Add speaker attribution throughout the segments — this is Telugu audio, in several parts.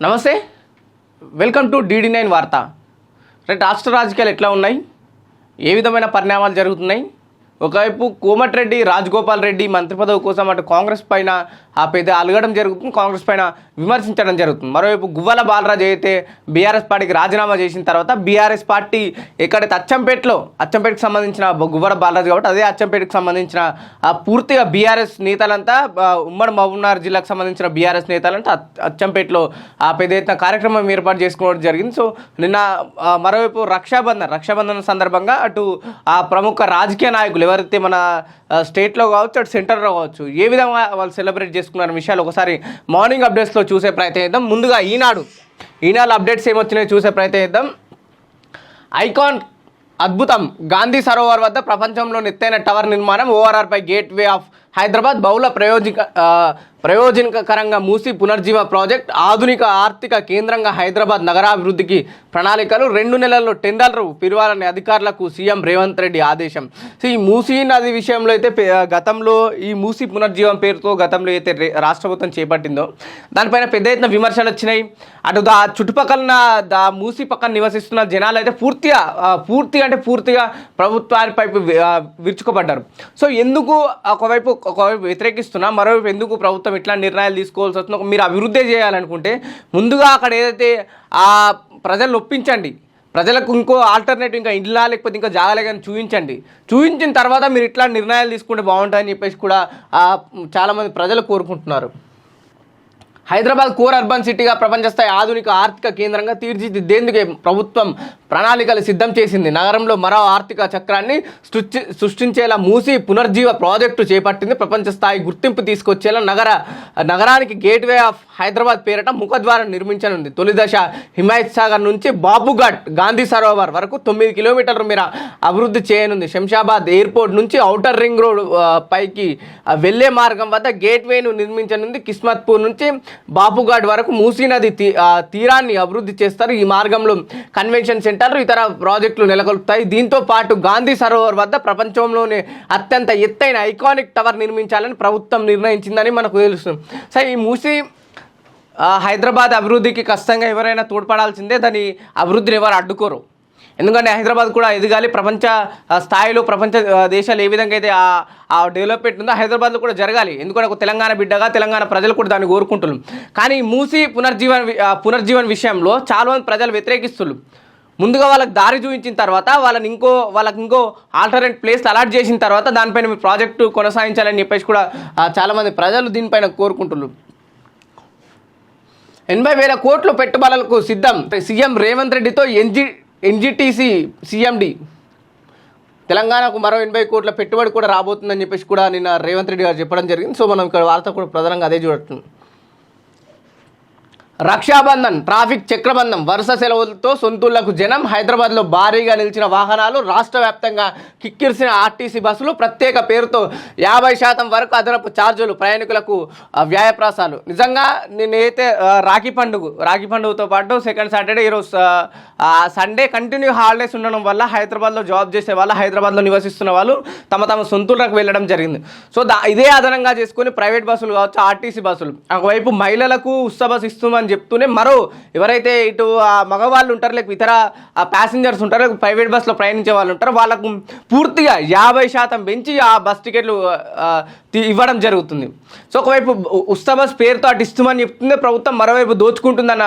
Speaker 1: నమస్తే, వెల్కమ్ టు DD9 వార్త. రాష్ట్ర రాజకీయాలు ఎట్లా ఉన్నాయి, ఏ విధమైన పరిణామాలు జరుగుతున్నాయి? ఒకవైపు కోమటిరెడ్డి రాజగోపాల్ రెడ్డి మంత్రి పదవి కోసం అటు కాంగ్రెస్ పైన పెద్ద అలగడం జరుగుతుంది, కాంగ్రెస్ పైన విమర్శించడం జరుగుతుంది. మరోవైపు గువ్వల బాలరాజు అయితే బీఆర్ఎస్ పార్టీకి రాజీనామా చేసిన తర్వాత బీఆర్ఎస్ పార్టీ ఎక్కడైతే అచ్చంపేటకు సంబంధించిన గువ్వల బాలరాజు కాబట్టి అదే అచ్చంపేటకు సంబంధించిన పూర్తిగా బీఆర్ఎస్ నేతలంతా ఉమ్మడి మహబూబ్నగర్ జిల్లాకు సంబంధించిన బీఆర్ఎస్ నేతలంతా అచ్చంపేటలో పెద్ద ఎత్తున కార్యక్రమం ఏర్పాటు చేసుకోవడం జరిగింది. సో నిన్న మరోవైపు రక్షాబంధన్ సందర్భంగా అటు ప్రముఖ రాజకీయ నాయకులు ఎవరైతే మన స్టేట్లో కావచ్చు అటు సెంటర్లో కావచ్చు ఏ విధంగా వాళ్ళు సెలబ్రేట్ చేసుకున్న విషయాలు ఒకసారి మార్నింగ్ అప్డేట్స్లో చూసే ప్రయత్నం చేద్దాం. ముందుగా ఈనాడు అప్డేట్స్ ఏమొచ్చినాయో చూసే ప్రయత్నం చేద్దాం. ఐకాన్ అద్భుతం, గాంధీ సరోవర్ వద్ద ప్రపంచంలోని ఎత్తైన టవర్ నిర్మాణం, ఓఆర్ఆర్పై గేట్వే ఆఫ్ హైదరాబాద్, బహుళ ప్రయోజనకరంగా మూసి పునర్జీవ ప్రాజెక్ట్, ఆధునిక ఆర్థిక కేంద్రంగా హైదరాబాద్ నగరాభివృద్ధికి ప్రణాళికలు, 2 నెలల్లో టెండర్లు పిలవాలని అధికారులకు సీఎం రేవంత్ రెడ్డి ఆదేశం. సో ఈ మూసీ నది విషయంలో అయితే గతంలో ఈ మూసీ పునర్జీవం పేరుతో గతంలో అయితే రాష్ట్ర ప్రభుత్వం చేపట్టిందో దానిపైన పెద్ద ఎత్తున విమర్శలు వచ్చినాయి. అటు చుట్టుపక్కల మూసీ పక్కన నివసిస్తున్న జనాలు అయితే పూర్తిగా ప్రభుత్వానిపై విరుచుకోబడ్డారు. సో ఎందుకు ఒకవైపు వ్యతిరేకిస్తున్నా, మరోవైపు ఎందుకు ప్రభుత్వం ఇట్లా నిర్ణయాలు తీసుకోవాల్సి వస్తుందో, మీరు అభివృద్ధి చేయాలనుకుంటే ముందుగా అక్కడ ఏదైతే ప్రజలను ఒప్పించండి, ప్రజలకు ఇంకో ఆల్టర్నేటివ్ ఇంకా ఇల్లా లేకపోతే ఇంకా జాగాలే కానీ చూపించిన తర్వాత మీరు ఇట్లా నిర్ణయాలు తీసుకుంటే బాగుంటుందని చెప్పేసి కూడా చాలామంది ప్రజలు కోరుకుంటున్నారు. హైదరాబాద్ కోర్ అర్బన్ సిటీగా ప్రపంచ స్థాయి ఆధునిక ఆర్థిక కేంద్రంగా తీర్చిదిద్దేందుకే ప్రభుత్వం ప్రణాళికలు సిద్ధం చేసింది. నగరంలో మరో ఆర్థిక చక్రాన్ని సృష్టించేలా మూసి పునర్జీవ ప్రాజెక్టు చేపట్టింది. ప్రపంచ స్థాయి గుర్తింపు తీసుకొచ్చేలా నగరానికి గేట్వే ఆఫ్ హైదరాబాద్ పేరిట ముఖద్వారం నిర్మించనుంది. తొలి దశ హిమాయత్ సాగర్ నుంచి బాబుఘాట్ గాంధీ సరోవర్ వరకు 9 కిలోమీటర్ల మేర అభివృద్ధి చేయనుంది. శంషాబాద్ ఎయిర్పోర్ట్ నుంచి ఔటర్ రింగ్ రోడ్ పైకి వెళ్లే మార్గం వద్ద గేట్వేను నిర్మించనుంది. కిస్మత్పూర్ నుంచి బాపుఘాట్ వరకు మూసీ నది తీరాన్ని అభివృద్ధి చేస్తారు. ఈ మార్గంలో కన్వెన్షన్ సెంటర్ ఇతర ప్రాజెక్టులు నెలకొల్పుతాయి. దీంతో పాటు గాంధీ సరోవర్ వద్ద ప్రపంచంలోనే అత్యంత ఎత్తైన ఐకానిక్ టవర్ నిర్మించాలని ప్రభుత్వం నిర్ణయించిందని మనకు తెలుస్తుంది. సో ఈ మూసీ హైదరాబాద్ అభివృద్ధికి ఖచ్చితంగా ఎవరైనా తోడ్పడాల్సిందే, దాని అభివృద్ధిని ఎవరు అడ్డుకోరు. ఎందుకంటే హైదరాబాద్ కూడా ఎదగాలి, ప్రపంచ స్థాయిలో ప్రపంచ దేశాలు ఏ విధంగా అయితే ఆ డెవలప్మెంట్ ఉందో హైదరాబాద్లో కూడా జరగాలి. ఎందుకంటే ఒక తెలంగాణ బిడ్డగా తెలంగాణ ప్రజలు కూడా దాన్ని కోరుకుంటున్నారు. కానీ మూసీ పునర్జీవన విషయంలో చాలామంది ప్రజలు వ్యతిరేకిస్తున్నారు. ముందుగా వాళ్ళకి దారి చూపించిన తర్వాత వాళ్ళకి ఇంకో ఆల్టర్నేట్ ప్లేస్ అలాట్ చేసిన తర్వాత దానిపైన మీ ప్రాజెక్టు కొనసాగించాలని చెప్పేసి కూడా చాలామంది ప్రజలు దీనిపైన కోరుకుంటున్నారు. 80,000 కోట్ల పెట్టుబడులకు సిద్ధం, సీఎం రేవంత్ రెడ్డితో ఎన్జిటిసి సిఎండి. తెలంగాణకు మరో 80 కోట్ల పెట్టుబడి కూడా రాబోతుందని చెప్పేసి కూడా నిన్న రేవంత్ రెడ్డి గారు చెప్పడం జరిగింది. సో మనం ఇక్కడ వార్త కూడా ప్రధానంగా అదే చూడటం. రక్షాబంధన్ ట్రాఫిక్ చక్రబంధం, వరుస సెలవులతో సొంతూళ్లకు జనం, హైదరాబాద్లో భారీగా నిలిచిన వాహనాలు, రాష్ట్ర వ్యాప్తంగా కిక్కిరిసిన ఆర్టీసీ బస్సులు, ప్రత్యేక పేరుతో 50% వరకు అదనపు ఛార్జీలు, ప్రయాణికులకు వ్యాయప్రాసాలు. నిజంగా నేనైతే రాఖీ పండుగతో పాటు సెకండ్ సాటర్డే ఈరోజు సండే కంటిన్యూ హాలిడేస్ ఉండడం వల్ల హైదరాబాద్లో జాబ్ చేసే వాళ్ళు, హైదరాబాద్లో నివసిస్తున్న వాళ్ళు తమ సొంతూళ్లకు వెళ్ళడం జరిగింది. సో ఇదే అదనంగా చేసుకుని ప్రైవేట్ బస్సులు కావచ్చు, ఆర్టీసీ బస్సులు ఒకవైపు మహిళలకు ఉత్సవ బస్సు ఇస్తామని చెప్తూనే మరో ఎవరైతే ఇటు మగవాళ్ళు ఉంటారో లేకపోతే ఇతర ప్యాసింజర్స్ ఉంటారో ప్రైవేట్ బస్సులో ప్రయాణించే వాళ్ళు ఉంటారో వాళ్ళకు పూర్తిగా 50% పెంచి ఆ బస్ టికెట్లు ఇవ్వడం జరుగుతుంది. సో ఒకవైపు ఉత్సవ బస్ పేరుతో అటు ఇస్తామని చెప్తుంది ప్రభుత్వం, మరోవైపు దోచుకుంటుందన్న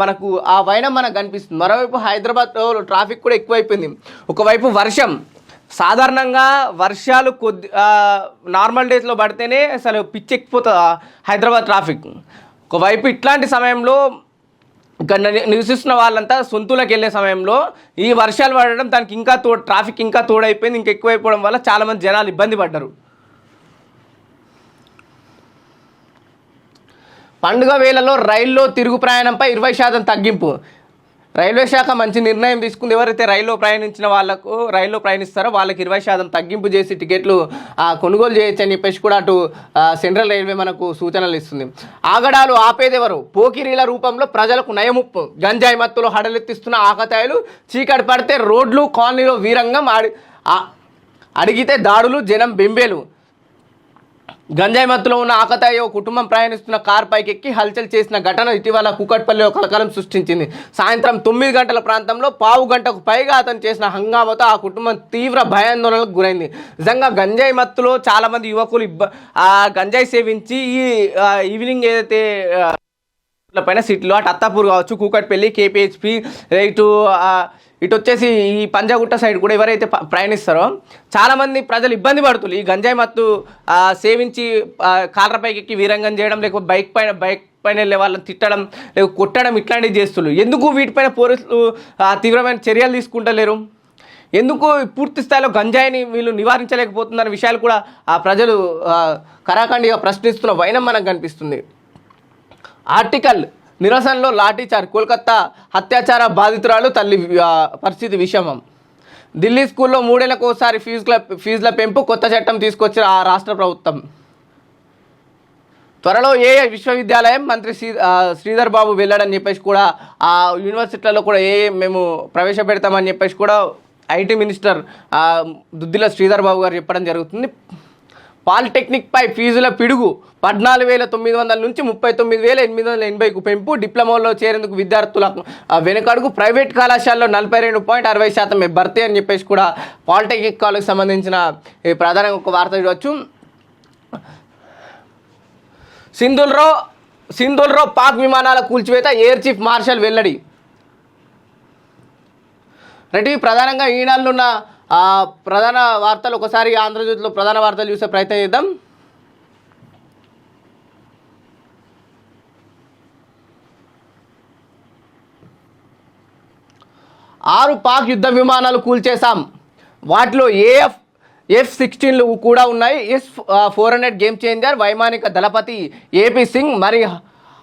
Speaker 1: మనకు ఆ వైనం మనకు కనిపిస్తుంది. మరోవైపు హైదరాబాద్లో ట్రాఫిక్ కూడా ఎక్కువైపోయింది. ఒకవైపు వర్షం, సాధారణంగా వర్షాలు నార్మల్ డేస్లో పడితేనే అసలు పిచ్చెక్కిపోతుంది హైదరాబాద్ ట్రాఫిక్. ఒకవైపు ఇట్లాంటి సమయంలో ఇక్కడ నివసిస్తున్న వాళ్ళంతా సొంతూలకు వెళ్ళే సమయంలో ఈ వర్షాలు పడడం దానికి ఇంకా ట్రాఫిక్ ఇంకా తోడైపోయింది, ఇంకా ఎక్కువైపోవడం వల్ల చాలామంది జనాలు ఇబ్బంది పడ్డారు. పండుగ వేళలో రైల్లో తిరుగు ప్రయాణంపై 20% తగ్గింపు. రైల్వే శాఖ మంచి నిర్ణయం తీసుకుంది. ఎవరైతే రైల్లో ప్రయాణిస్తారో వాళ్ళకి 20% తగ్గింపు చేసి టికెట్లు కొనుగోలు చేయొచ్చు అని చెప్పేసి కూడా అటు సెంట్రల్ రైల్వే మనకు సూచనలు ఇస్తుంది. ఆగడాలు ఆపేదెవరు, పోకిరీల రూపంలో ప్రజలకు నయముప్పు, గంజాయి మత్తులో హడలెత్తిస్తున్న ఆకతాయిలు, చీకటి పడితే రోడ్లు కాలనీలో వీరంగం, అడిగితే దాడులు, జనం బెంబేలు. గంజాయి మత్తులో ఉన్న ఆకతాయి ఓ కుటుంబం ప్రయాణిస్తున్న కార్ పైకి ఎక్కి హల్చల్ చేసిన ఘటన ఇటీవల కూకట్పల్లిలో కలకలం సృష్టించింది. సాయంత్రం 9 గంటల ప్రాంతంలో పావు గంటకు పైగా అతను చేసిన హంగామాతో ఆ కుటుంబం తీవ్ర భయాందోళనకు గురైంది. నిజంగా గంజాయి మత్తులో చాలామంది యువకులు ఆ గంజాయి సేవించి ఈ ఈవినింగ్ ఏదైతే పైన సిటీలో అటు అత్తాపూర్ కావచ్చు, కూకట్పల్లి, కేపీహెచ్పి, ఇటు వచ్చేసి ఈ పంజాగుట్ట సైడ్ కూడా ఎవరైతే ప్రయాణిస్తారో చాలామంది ప్రజలు ఇబ్బంది పడుతుంది. ఈ గంజాయి మత్తు సేవించి కార్లపైకి ఎక్కి వీరంగం చేయడం, లేకపోతే బైక్ పైన వెళ్ళే వాళ్ళని తిట్టడం, లేకపోతే కొట్టడం ఇట్లాంటివి చేస్తున్నారు. ఎందుకు వీటిపైన పోలీసులు తీవ్రమైన చర్యలు తీసుకుంటలేరు? ఎందుకు పూర్తి స్థాయిలో గంజాయిని వీళ్ళు నివారించలేకపోతున్న విషయాలు కూడా ఆ ప్రజలు కరాఖండిగా ప్రశ్నిస్తున్న వైనం మనకు కనిపిస్తుంది. ఆర్టికల్ నిరసనలో లాఠీచార్జ్, కోల్కతా అత్యాచార బాధితురాలు తల్లి పరిస్థితి విషమం. ఢిల్లీ స్కూల్లో 3 ఏళ్లకు ఒకసారి ఫీజుల పెంపు, కొత్త చట్టం తీసుకొచ్చిన ఆ రాష్ట్ర ప్రభుత్వం. త్వరలో విశ్వవిద్యాలయం మంత్రి శ్రీధర్ బాబు వెళ్ళాడని చెప్పేసి కూడా ఆ యూనివర్సిటీలలో కూడా మేము ప్రవేశపెడతామని చెప్పేసి కూడా ఐటీ మినిస్టర్ దుద్దిల శ్రీధర్ బాబు గారు చెప్పడం జరుగుతుంది. పాలిటెక్నిక్ పై ఫీజుల పిడుగు 14,900 నుంచి 39,880కు పెంపు. డిప్లొమాలో చేరేందుకు విద్యార్థులకు వెనుకడుగు. ప్రైవేట్ కళాశాలలో 42.60% భర్తీ అని చెప్పేసి కూడా పాలిటెక్నిక్ కాలేజ్కి సంబంధించిన ప్రధానంగా ఒక వార్త చూడవచ్చు. సింధుల్లో పాక్ విమానాల కూల్చివేత, ఎయిర్ చీఫ్ మార్షల్ వెల్లడి. రెడ్డి ప్రధానంగా ఈనాళ్ళు ఉన్న ప్రధాన వార్తలు ఒకసారి ఆంధ్రజ్యోతిలో ప్రధాన వార్తలు చూసే ప్రయత్నం చేద్దాం. ఆరు పాక్ యుద్ధ విమానాలు కూల్చేశాం, వాటిలో F-16లు కూడా ఉన్నాయి. S-400 గేమ్ చేంజర్ వైమానిక దళపతి ఏపీ సింగ్. మరి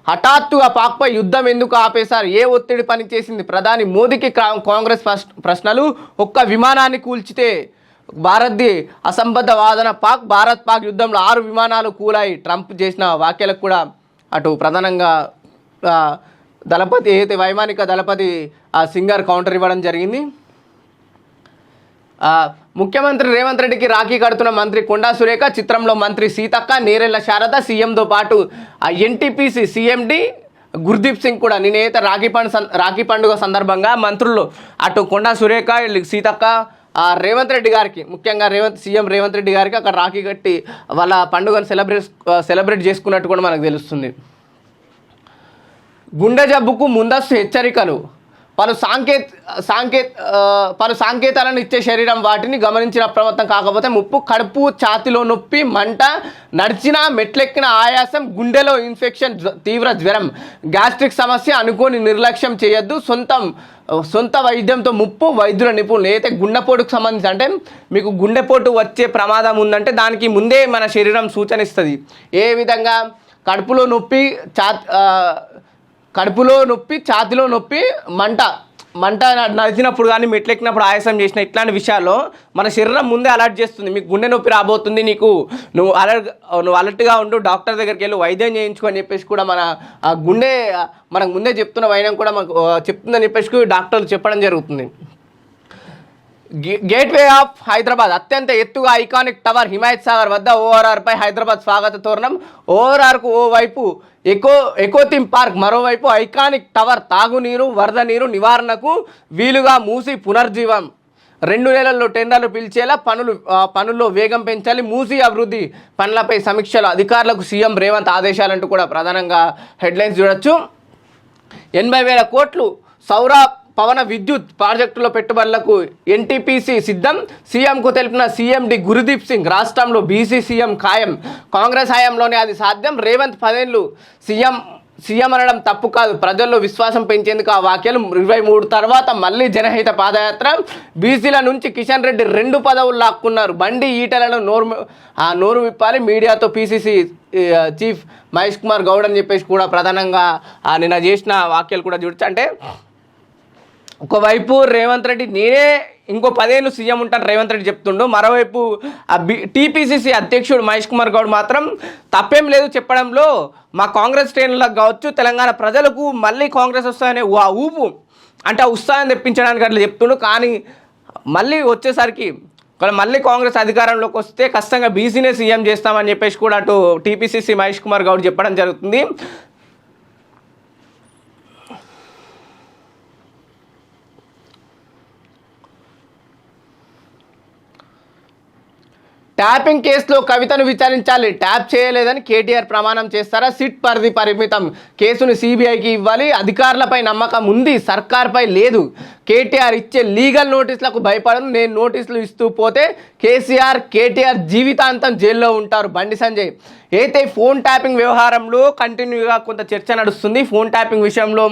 Speaker 1: హఠాత్తుగా పాక్పై యుద్ధం ఎందుకు ఆపేశారు? ఏ ఒత్తిడి పనిచేసింది? ప్రధాని మోదీకి కాంగ్రెస్ ప్రశ్నలు. ఒక్క విమానాన్ని కూల్చితే భారత్ది అసంబద్ధ వాదన. భారత్-పాక్ యుద్ధంలో 6 విమానాలు కూలాయి. ట్రంప్ చేసిన వ్యాఖ్యలకు కూడా అటు ప్రధానంగా దళపతి ఏదైతే వైమానిక దళపతి సింగర్ కౌంటర్ ఇవ్వడం జరిగింది. ముఖ్యమంత్రి రేవంత్ రెడ్డికి రాఖీ కడుతున్న మంత్రి కొండా సురేఖ. చిత్రంలో మంత్రి సీతక్క, నేరెళ్ల శారద, సీఎంతో పాటు ఎన్టీపీసీ సీఎండి గుర్దీప్ సింగ్ కూడా. నేనైతే రాఖీ పండుగ సందర్భంగా మంత్రులు అటు కొండా సురేఖ, సీతక్క, రేవంత్ రెడ్డి గారికి, ముఖ్యంగా సీఎం రేవంత్ రెడ్డి గారికి అక్కడ రాఖీ కట్టి వాళ్ళ పండుగను సెలబ్రేట్ చేసుకున్నట్టు కూడా మనకు తెలుస్తుంది. గుండె జబ్బుకు ముందస్తు హెచ్చరికలు. పలు సంకేతాలను ఇచ్చే శరీరం వాటిని గమనించిన అప్రమత్తం కాకపోతే ముప్పు. కడుపు, ఛాతిలో నొప్పి, మంట, నడిచిన మెట్లెక్కిన ఆయాసం, గుండెలో ఇన్ఫెక్షన్, తీవ్ర జ్వరం, గ్యాస్ట్రిక్ సమస్య. అనుకోని నిర్లక్ష్యం చేయొద్దు. సొంత వైద్యంతో ముప్పు. వైద్యుల నిపుణులు. అయితే గుండెపోటుకు సంబంధించి అంటే మీకు గుండెపోటు వచ్చే ప్రమాదం ఉందంటే దానికి ముందే మన శరీరం సూచన ఇస్తుంది. ఏ విధంగా? కడుపులో నొప్పి, ఛాతిలో నొప్పి, మంట నడిచినప్పుడు కానీ మెట్లెక్కినప్పుడు ఆయాసం చేసిన ఇట్లాంటి విషయాల్లో మన శరీరం ముందే అలర్ట్ చేస్తుంది. మీకు గుండె నొప్పి రాబోతుంది, నువ్వు అలర్ట్గా ఉండు, డాక్టర్ దగ్గరికి వెళ్ళి వైద్యం చేయించుకో అని చెప్పేసి కూడా మన గుండె మనకు ముందే చెప్తున్న వైద్యం కూడా మనకు చెప్తుందని చెప్పేసి డాక్టర్లు చెప్పడం జరుగుతుంది. Gateway of Hyderabad. అత్యంత ఎత్తుగా ఐకానిక్ టవర్ హిమాయత్ సాగర్ వద్ద ఓఆర్ఆర్పై హైదరాబాద్ స్వాగత తోరణం. ఓఆర్ఆర్కు ఓవైపు ఎకో థీమ్ పార్క్, మరోవైపు ఐకానిక్ టవర్. తాగునీరు, వరద నీరు నివారణకు వీలుగా మూసి పునర్జీవం. 2 నెలల్లో టెండర్లు పిలిచేలా పనుల్లో వేగం పెంచాలి. మూసి అభివృద్ధి పనులపై సమీక్షలు. అధికారులకు సీఎం రేవంత్ ఆదేశాలంటూ కూడా ప్రధానంగా హెడ్లైన్స్ చూడొచ్చు. 80,000 కోట్లు సౌర పవన విద్యుత్ ప్రాజెక్టులో పెట్టుబడులకు ఎన్టీపీసీ సిద్ధం. సీఎంకు తెలిపిన సీఎండి గుర్దీప్ సింగ్. రాష్ట్రంలో బీసీ సీఎం ఖాయం. కాంగ్రెస్ హయాంలోనే అది సాధ్యం. రేవంత్ 10 ఏళ్ళు సీఎం అనడం తప్పు కాదు. ప్రజల్లో విశ్వాసం పెంచేందుకు ఆ వ్యాఖ్యలు. 23 తర్వాత మళ్ళీ జనహిత పాదయాత్ర. బీసీల నుంచి కిషన్ రెడ్డి 2 పదవులు లాక్కున్నారు. బండి ఈటలను నోరు విప్పాలి. మీడియాతో పీసీసీ చీఫ్ మహేష్ కుమార్ గౌడ్ అని చెప్పేసి కూడా ప్రధానంగా నిన్న చేసిన వ్యాఖ్యలు కూడా చూడొచ్చు. అంటే ఒకవైపు రేవంత్ రెడ్డి నేనే ఇంకో 10 ఏళ్ళు సీఎం ఉంటాను రేవంత్ రెడ్డి చెప్తుండు. మరోవైపు టీపీసీసీ అధ్యక్షుడు మహేష్ కుమార్ గౌడ్ మాత్రం తప్పేం లేదు చెప్పడంలో. మా కాంగ్రెస్ శ్రేణులకు కావచ్చు, తెలంగాణ ప్రజలకు మళ్ళీ కాంగ్రెస్ వస్తాయనే ఊపు అంటే ఆ ఉత్సాహం తెప్పించడానికి అట్లా చెప్తుండు. కానీ మళ్ళీ వచ్చేసరికి ఒకవేళ మళ్ళీ కాంగ్రెస్ అధికారంలోకి వస్తే ఖచ్చితంగా బీసీనే సీఎం చేస్తామని చెప్పేసి కూడా అటు టీపీసీసీ మహేష్ కుమార్ గౌడ్ చెప్పడం జరుగుతుంది. ట్యాపింగ్ కేసులో కవితను విచారించాలి, ట్యాప్ చేయలేదని కేటీఆర్ ప్రమాణం చేస్తారా? సిట్ పరిధి పరిమితం, కేసును సిబిఐకి ఇవ్వాలి, అధికారులపై నమ్మకం ఉంది, సర్కార్పై లేదు. కేటీఆర్ ఇచ్చే లీగల్ నోటీసులకు భయపడను, నేను నోటీసులు ఇస్తూ పోతే కేటీఆర్ జీవితాంతం జైల్లో ఉంటారు. బండి సంజయ్ అయితే ఫోన్ ట్యాపింగ్ వ్యవహారంలో కంటిన్యూగా కొంత చర్చ నడుస్తుంది. ఫోన్ ట్యాపింగ్ విషయంలో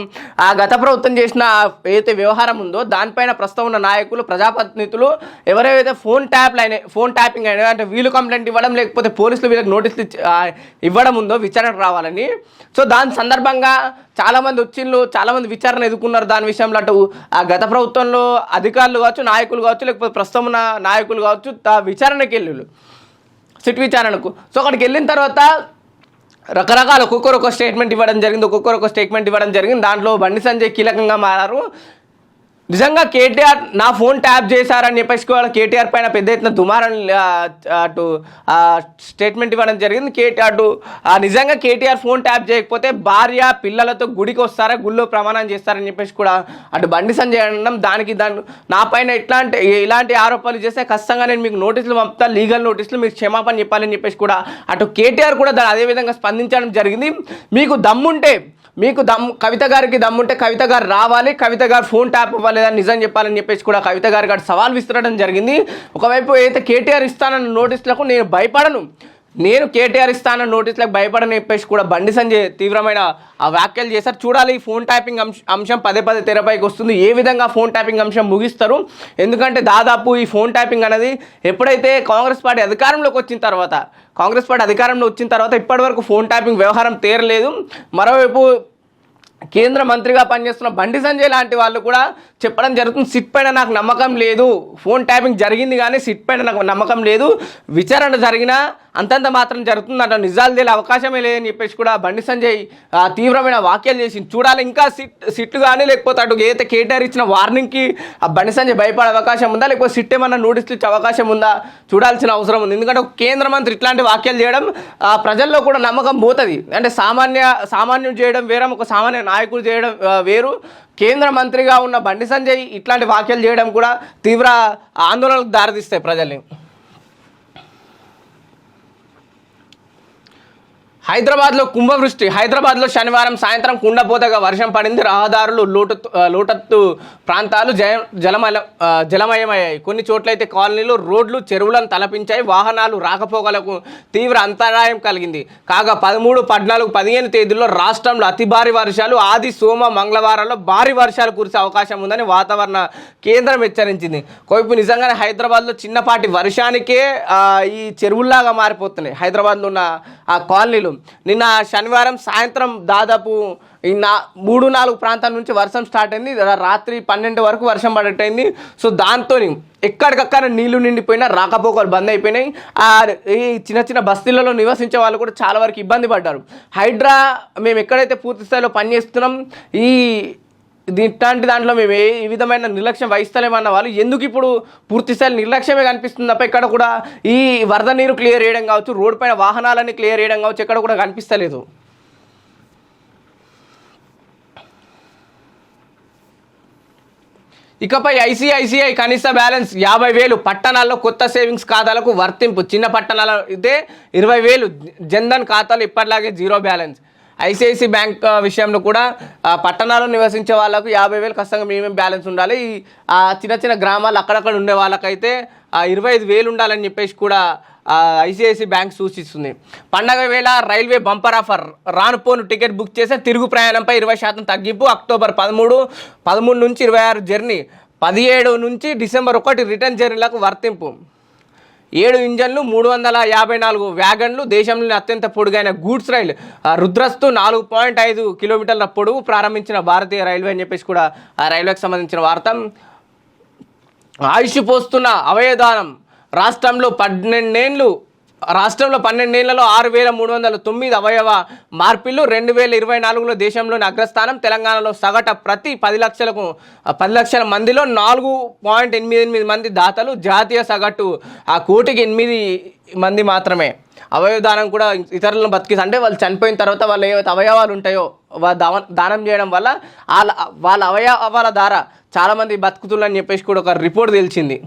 Speaker 1: ఆ గత ప్రభుత్వం చేసిన ఏదైతే వ్యవహారం ఉందో దానిపైన ప్రస్తుతం ఉన్న నాయకులు, ప్రజాప్రతినిధులు ఎవరైతే ఫోన్ ట్యాపింగ్ అయినా అంటే వీళ్ళు కంప్లైంట్ ఇవ్వడం లేకపోతే పోలీసులు వీళ్ళకి నోటీసులు ఇవ్వడం ఉందో విచారణకు రావాలని. సో దాని సందర్భంగా చాలామంది వచ్చిండ్రు, చాలామంది విచారణ ఎదుర్కొన్నారు. దాని విషయంలో అటు ఆ గత ప్రభుత్వంలో అధికారులు కావచ్చు, నాయకులు కావచ్చు, లేకపోతే ప్రస్తుతం ఉన్న నాయకులు కావచ్చు విచారణకి వెళ్ళి సిట్ విచారణకు. సో అక్కడికి వెళ్ళిన తర్వాత రకరకాల ఒక్కొక్కరు స్టేట్మెంట్ ఇవ్వడం జరిగింది. దాంట్లో బండి సంజయ్ కీలకంగా మారారు. నిజంగా కేటీఆర్ నా ఫోన్ ట్యాప్ చేశారని చెప్పేసి కేటీఆర్ పైన పెద్ద ఎత్తున దుమారం అటు స్టేట్మెంట్ ఇవ్వడం జరిగింది. నిజంగా కేటీఆర్ ఫోన్ ట్యాప్ చేయకపోతే భార్య పిల్లలతో గుడికి వస్తారా, గుళ్ళో ప్రమాణం చేస్తారని చెప్పేసి కూడా అటు బండి సంజయ్ అనడం. నా పైన ఇలాంటి ఆరోపణలు చేస్తే ఖచ్చితంగా నేను మీకు నోటీసులు పంపుతాను, లీగల్ నోటీసులు, మీకు క్షమాపణ చెప్పాలని చెప్పేసి కూడా అటు కేటీఆర్ కూడా అదేవిధంగా స్పందించడం జరిగింది. కవిత గారికి దమ్ముంటే కవిత గారు రావాలి, కవిత గారు ఫోన్ ట్యాప్ ఇవ్వలేదని నిజం చెప్పాలని చెప్పేసి కూడా కవిత గారికి సవాల్ విసిరడం జరిగింది. ఒకవైపు అయితే కేటీఆర్ ఇస్తానన్న నోటీసులకు నేను భయపడను, కేటీఆర్ ఇస్తానన్న నోటీసులకు భయపడని చెప్పేసి కూడా బండి సంజయ్ తీవ్రమైన వ్యాఖ్యలు చేశారు. చూడాలి ఈ ఫోన్ ట్యాపింగ్ అంశం పదే తెరపైకి వస్తుంది, ఏ విధంగా ఫోన్ ట్యాపింగ్ అంశం ముగిస్తారు. ఎందుకంటే దాదాపు ఈ ఫోన్ ట్యాపింగ్ అనేది ఎప్పుడైతే కాంగ్రెస్ పార్టీ అధికారంలోకి వచ్చిన తర్వాత ఇప్పటి వరకు ఫోన్ ట్యాపింగ్ వ్యవహారం తేరలేదు. మరోవైపు కేంద్ర మంత్రిగా పనిచేస్తున్న బండి సంజయ్ లాంటి వాళ్ళు కూడా చెప్పడం జరుగుతుంది, సిట్ పైన నాకు నమ్మకం లేదు, ఫోన్ ట్యాపింగ్ జరిగింది కానీ సిట్ పైన నాకు నమ్మకం లేదు, విచారణ జరిగినా అంతంత మాత్రం జరుగుతుంది అంటే నిజాలు తెలియ అవకాశమే లేదని చెప్పేసి కూడా బండి సంజయ్ తీవ్రమైన వ్యాఖ్యలు చేసింది. చూడాలి ఇంకా సిట్ కానీ లేకపోతే అటు ఏదైతే కేటీఆర్ ఇచ్చిన వార్నింగ్కి ఆ బండి సంజయ్ భయపడే అవకాశం ఉందా, లేకపోతే సిట్ ఏమన్నా నోటీసులు ఇచ్చే అవకాశం ఉందా చూడాల్సిన అవసరం ఉంది. ఎందుకంటే ఒక కేంద్ర మంత్రి ఇట్లాంటి వ్యాఖ్యలు చేయడం ప్రజల్లో కూడా నమ్మకం పోతుంది. అంటే సామాన్యుడు చేయడం వేరే, ఒక సామాన్య నాయకుడు చేయడం వేరు. కేంద్ర మంత్రిగా ఉన్న బండి సంజయ్ ఇట్లాంటి వ్యాఖ్యలు చేయడం కూడా తీవ్ర ఆందోళనకు దారితీస్తాయి ప్రజల్ని. హైదరాబాద్లో కుంభవృష్టి. హైదరాబాద్లో శనివారం సాయంత్రం కుండపోతగా వర్షం పడింది. రహదారులు లోటత్తు ప్రాంతాలు జలమయమయ్యాయి. కొన్ని చోట్లయితే కాలనీలు, రోడ్లు, చెరువులను తలపించాయి. వాహనాలు రాకపోకలకు తీవ్ర అంతరాయం కలిగింది. కాగా 13, 14, 15 తేదీల్లో రాష్ట్రంలో అతి భారీ వర్షాలు, ఆది, సోమ, మంగళవారాల్లో భారీ వర్షాలు కురిసే అవకాశం ఉందని వాతావరణ కేంద్రం హెచ్చరించింది. ఒకవైపు నిజంగానే హైదరాబాద్లో చిన్నపాటి వర్షానికే ఈ చెరువుల్లాగా మారిపోతున్నాయి హైదరాబాద్లో ఉన్న ఆ కాలనీలు. నిన్న శనివారం సాయంత్రం దాదాపు 3-4 ప్రాంతాల నుంచి వర్షం స్టార్ట్ అయింది. రాత్రి 12 వరకు వర్షం పడటైంది. సో దాంతో ఎక్కడికక్కడ నీళ్లు నిండిపోయినా, రాకపోకలు బంద్ అయిపోయినాయి. ఈ చిన్న బస్తీలలో నివసించే వాళ్ళు కూడా చాలా వరకు ఇబ్బంది పడ్డారు. హైడ్రా మేము ఎక్కడైతే పూర్తి స్థాయిలో పనిచేస్తున్నాం, ఇట్లాంటి దాంట్లో మేము ఏ విధమైన నిర్లక్ష్యం వహిస్తలేమన్న వాళ్ళు ఎందుకు ఇప్పుడు పూర్తి స్థాయి నిర్లక్ష్యమే కనిపిస్తుంది తప్ప ఎక్కడ కూడా ఈ వరద నీరు క్లియర్ చేయడం కావచ్చు, రోడ్ పైన వాహనాలన్నీ క్లియర్ చేయడం కావచ్చు ఎక్కడ కూడా కనిపిస్తలేదు. ఇకపై ఐసిఐసిఐ కనీస బ్యాలెన్స్ 50,000 పట్టణాల్లో కొత్త సేవింగ్స్ ఖాతాలకు వర్తింపు. చిన్న పట్టణాల్లో అయితే 20,000 జన్ధన్ ఖాతాలు ఇప్పటిలాగే జీరో బ్యాలెన్స్. ఐసిఐసి బ్యాంక్ విషయంలో కూడా పట్టణాల్లో నివసించే వాళ్ళకు 50,000 ఖచ్చితంగా మినిమం బ్యాలెన్స్ ఉండాలి. చిన్న గ్రామాలు అక్కడక్కడ ఉండే వాళ్ళకైతే 25,000 ఉండాలని చెప్పేసి కూడా ఐసిఐసి బ్యాంక్ సూచిస్తుంది. పండగ వేళ రైల్వే బంపర్ ఆఫర్. రానుపోను టికెట్ బుక్ చేస్తే తిరుగు ప్రయాణంపై 20% తగ్గింపు. అక్టోబర్ 13 నుంచి 26 జర్నీ, 17 నుంచి డిసెంబర్ 1 రిటర్న్ జర్నీలకు వర్తింపు. 7 ఇంజన్లు, 354 వ్యాగన్లు. దేశంలోని అత్యంత పొడుగైన గూడ్స్ రైలు రుద్రస్తు 4.5 కిలోమీటర్ల పొడవు ప్రారంభించిన భారతీయ రైల్వే అని చెప్పేసి కూడా ఆ రైల్వేకి సంబంధించిన వార్త. ఆయుష్ పోస్తున్న అవయదానం. రాష్ట్రంలో 12 ఏళ్ళు రాష్ట్రంలో 12 ఏళ్లలో 6,309 అవయవ మార్పిళ్లు, 2024లో దేశంలోని అగ్రస్థానం. తెలంగాణలో సగట ప్రతి 10 లక్షల మందిలో 4.88 మంది దాతలు. జాతీయ సగటు ఆ కోటికి 8 మంది మాత్రమే. అవయవదానం కూడా ఇతరులను బతికిస్తే, అంటే వాళ్ళు చనిపోయిన తర్వాత వాళ్ళు ఏవైతే అవయవాలు ఉంటాయో దానం చేయడం వల్ల వాళ్ళ అవయవాల ద్వారా చాలామంది బతుకుతులని చెప్పేసి కూడా ఒక రిపోర్ట్ తెలిసింది.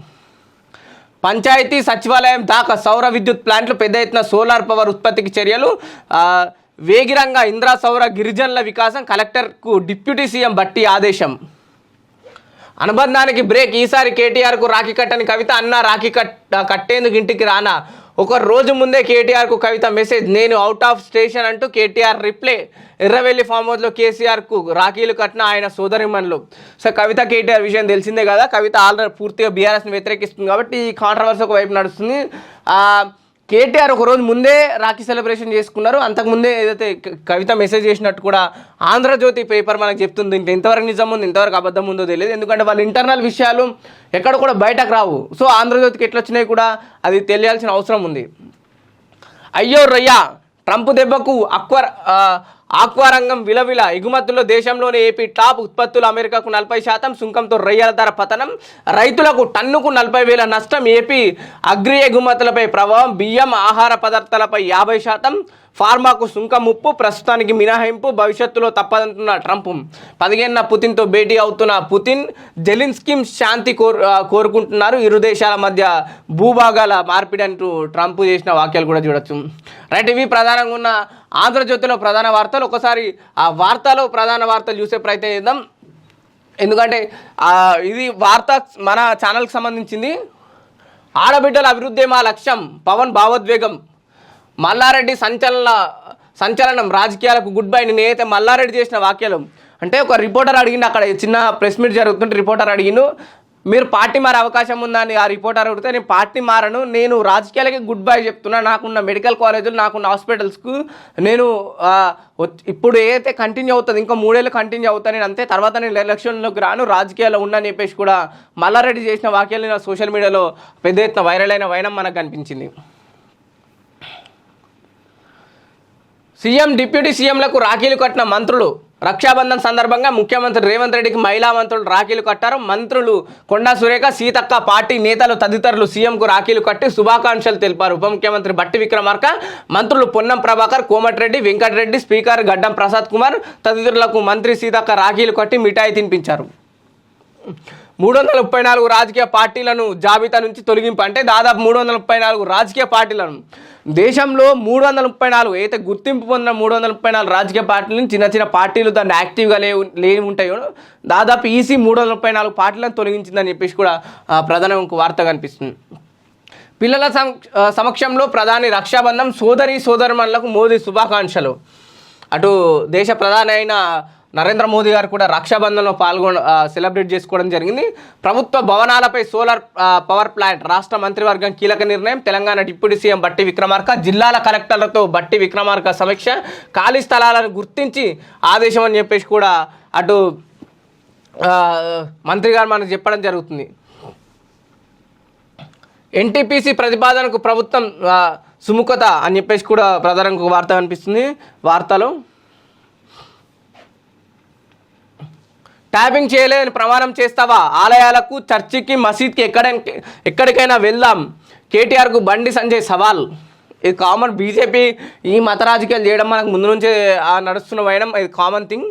Speaker 1: పంచాయతీ సచివాలయం దాకా సౌర విద్యుత్ ప్లాంట్లు, పెద్ద ఎత్తున సోలార్ పవర్ ఉత్పత్తికి చర్యలు, వేగిరంగా ఇంద్రా సౌర గిరిజనుల వికాసం. కలెక్టర్కు డిప్యూటీ సీఎం బట్టి ఆదేశం. అనుబంధానికి బ్రేక్. ఈసారి కేటీఆర్కు రాఖీ కట్టని కవిత. అన్న రాఖీ కట్టేందుకు ఇంటికి రానా. ఒక రోజు ముందే కేటీఆర్కు కవిత మెసేజ్, నేను అవుట్ ఆఫ్ స్టేషన్ అంటూ కేటీఆర్ రిప్లై. ఎర్రవెల్లి ఫామ్ హౌస్లో కేసీఆర్కు రాఖీలు కట్టిన ఆయన సోదరిమణులు. సో కవిత కేటీఆర్ విషయం తెలిసిందే కదా. కవిత ఆల్రెడీ పూర్తిగా బీఆర్ఎస్ని వ్యతిరేకిస్తుంది కాబట్టి ఈ కాంట్రవర్సీ ఒక వైపు నడుస్తుంది. కేటీఆర్ ఒక రోజు ముందే రాఖీ సెలబ్రేషన్ చేసుకున్నారు. అంతకుముందే ఏదైతే కవిత మెసేజ్ చేసినట్టు కూడా ఆంధ్రజ్యోతి పేపర్ మనకు చెప్తుంది. ఎంతవరకు నిజం ఉంది ఎంతవరకు అబద్ధం ఉందో తెలియదు, ఎందుకంటే వాళ్ళ ఇంటర్నల్ విషయాలు ఎక్కడ కూడా బయటకు రావు. సో ఆంధ్రజ్యోతికి ఎట్లా వచ్చినాయి కూడా అది తెలియాల్సిన అవసరం ఉంది. అయ్యో రయ్యా, ట్రంప్ దెబ్బకు ఆక్వా రంగం విలవిల. ఎగుమతుల్లో దేశంలోని ఏపీ టాప్. ఉత్పత్తులు అమెరికాకు 40%, సుంకంతో రొయ్యల ధర పతనం. రైతులకు టన్నుకు 40,000 నష్టం. ఏపీ అగ్రి ఎగుమతులపై ప్రభావం. బియ్యం, ఆహార పదార్థాలపై 50%. ఫార్మాకు సుంకం ముప్పు, ప్రస్తుతానికి మినహాయింపు, భవిష్యత్తులో తప్పదంటున్న ట్రంప్. 15న పుతిన్తో భేటీ అవుతున్న పుతిన్, జెలెన్స్కీ శాంతి కోరుకుంటున్నారు. ఇరు దేశాల మధ్య భూభాగాల మార్పిడి అంటూ ట్రంప్ చేసిన వాక్యాలు కూడా చూడొచ్చు. రైట్, ఇవి ప్రధానంగా ఉన్న ఆంధ్రజ్యోతిలో ప్రధాన వార్తలు. ఒకసారి ఆ వార్తలో ప్రధాన వార్తలు చూసే ప్రయత్నం చేద్దాం, ఎందుకంటే ఇది వార్త మన ఛానల్కి సంబంధించింది. ఆడబిడ్డల అభివృద్ధి మా లక్ష్యం, పవన్ భావోద్వేగం. మల్లారెడ్డి సంచలనం, రాజకీయాలకు గుడ్ బై. నేనైతే మల్లారెడ్డి చేసిన వాక్యాలు అంటే ఒక రిపోర్టర్ అడిగిండు, అక్కడ చిన్న ప్రెస్ మీట్ జరుగుతుంటే రిపోర్టర్ అడిగిండు, మీరు పార్టీ మారే అవకాశం ఉందా అని. ఆ రిపోర్టర్ అడిగితే నేను పార్టీ మారను, నేను రాజకీయాలకి గుడ్ బై చెప్తున్నా. నాకున్న మెడికల్ కాలేజీలు, నాకున్న హాస్పిటల్స్కు నేను ఇప్పుడు ఏదైతే కంటిన్యూ అవుతుంది, ఇంకా 3 ఏళ్ళు కంటిన్యూ అవుతాను నేను, అంతే. తర్వాత నేను ఎలక్షన్లోకి రాను, రాజకీయాల్లో ఉన్నాను చెప్పేసి కూడా మల్లారెడ్డి చేసిన వాక్యాలు సోషల్ మీడియాలో పెద్ద ఎత్తున వైరల్ అయిన వైనం మనకు కనిపించింది. సీఎం, డిప్యూటీ సీఎంలకు రాఖీలు కట్టిన మంత్రులు. రక్షాబంధన్ సందర్భంగా ముఖ్యమంత్రి రేవంత్ రెడ్డికి మహిళా మంత్రులు రాఖీలు కట్టారు. మంత్రులు కొండా సురేఖ, సీతక్క, పార్టీ నేతలు తదితరులు సీఎంకు రాఖీలు కట్టి శుభాకాంక్షలు తెలిపారు. ఉప ముఖ్యమంత్రి బట్టి విక్రమార్క, మంత్రులు పొన్నం ప్రభాకర్, కోమటిరెడ్డి వెంకటరెడ్డి, స్పీకర్ గడ్డం ప్రసాద్ కుమార్ తదితరులకు మంత్రి సీతక్క రాఖీలు కట్టి మిఠాయి తినిపించారు. 334 రాజకీయ పార్టీలను జాబితా నుంచి తొలగింపు. అంటే దాదాపు 334 రాజకీయ పార్టీలను, దేశంలో 334 అయితే గుర్తింపు పొందిన 334 రాజకీయ పార్టీలను, చిన్న చిన్న పార్టీలు దాన్ని యాక్టివ్గా లేని ఉంటాయో దాదాపు ఈసీ 334 పార్టీలను తొలగించిందని చెప్పేసి కూడా ప్రధాన వార్త కనిపిస్తుంది. పిల్లల సమక్షంలో ప్రధాని రక్షాబంధం, సోదరిమణులకు మోదీ శుభాకాంక్షలు. అటు దేశ ప్రధాని అయిన నరేంద్ర మోదీ గారు కూడా రక్షాబంధన్లో సెలబ్రేట్ చేసుకోవడం జరిగింది. ప్రభుత్వ భవనాలపై సోలార్ పవర్ ప్లాంట్, రాష్ట్ర మంత్రివర్గం కీలక నిర్ణయం. తెలంగాణ డిప్యూటీ సీఎం బట్టి విక్రమార్క, జిల్లాల కలెక్టర్లతో బట్టి విక్రమార్క సమీక్ష. ఖాళీ స్థలాలను గుర్తించి ఆదేశం అని చెప్పేసి కూడా అటు మంత్రి గారు మనకు చెప్పడం జరుగుతుంది. ఎన్టీపీసీ ప్రతిపాదనకు ప్రభుత్వం సుముఖత అని చెప్పేసి కూడా ప్రధానంగా వార్త కనిపిస్తుంది. వార్తలు ట్యాపింగ్ చేయలేదని ప్రమాణం చేస్తావా, ఆలయాలకు, చర్చికి, మసీద్కి ఎక్కడికైనా వెళ్దాం, కేటీఆర్కు బండి సంజయ్ సవాల్. ఇది కామన్. బీజేపీ ఈ మత రాజకీయాలు చేయడం మనకు ముందు నుంచే నడుస్తున్న వైనం, ఇది కామన్ థింగ్.